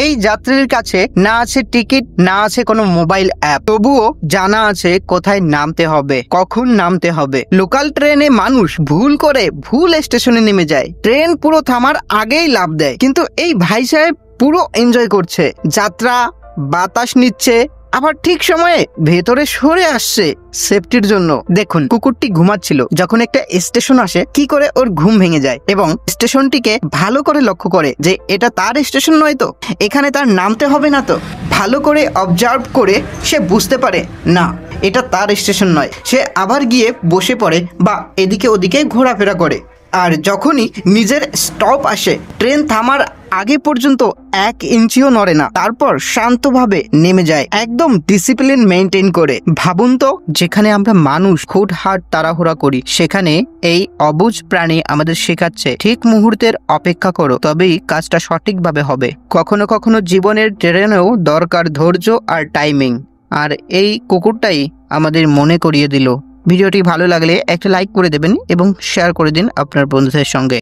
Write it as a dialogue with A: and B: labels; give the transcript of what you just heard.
A: এই যাত্রীর কাছে না আছে টিকিট, না আছে কোনো মোবাইল অ্যাপ, তবুও জানা আছে কোথায় নামতে হবে, কখন নামতে হবে। লোকাল ট্রেনে মানুষ ভুল করে ভুল স্টেশনে নেমে যায়, ট্রেন পুরো থামার আগেই লাফ দেয়। কিন্তু এই ভাই সাহেব পুরো এনজয় করছে, যাত্রা, বাতাস নিচ্ছে, আবার ঠিক সময়ে ভেতরে সরে আসছে সেফটির জন্য। দেখুন, কুকুরটি ঘুমাচ্ছিল, যখন একটা স্টেশন আসে কি করে ওর ঘুম ভেঙে যায় এবং স্টেশনটিকে ভালো করে লক্ষ্য করে যে এটা তার স্টেশন নয় তো, এখানে তার নামতে হবে না তো। ভালো করে অবজার্ভ করে সে বুঝতে পারে না এটা তার স্টেশন নয়। সে আবার গিয়ে বসে পড়ে বা এদিকে ওদিকে ঘোরাফেরা করে। আর যখনই নিজের স্টপ আসে, ট্রেন থামার আগে পর্যন্ত 1 ইঞ্চিও নড়ে না, তারপর শান্তভাবে নেমে যায়, একদম ডিসিপ্লিন মেনটেন করে। ভাবুন তো, যেখানে আমরা মানুষ হুটহাট তাড়াহুড়া করি, সেখানে এই অবুঝ প্রাণী আমাদের শেখাচ্ছে ঠিক মুহূর্তের অপেক্ষা করো, তবেই কাজটা সঠিকভাবে হবে। কখনো কখনো জীবনের ট্রেনেও দরকার ধৈর্য আর টাইমিং, আর এই কুকুরটাই আমাদের মনে করিয়ে দিল। ভিডিওটি ভালো লাগলে একটা লাইক করে দেবেন এবং শেয়ার করে দিন আপনার বন্ধুদের সঙ্গে।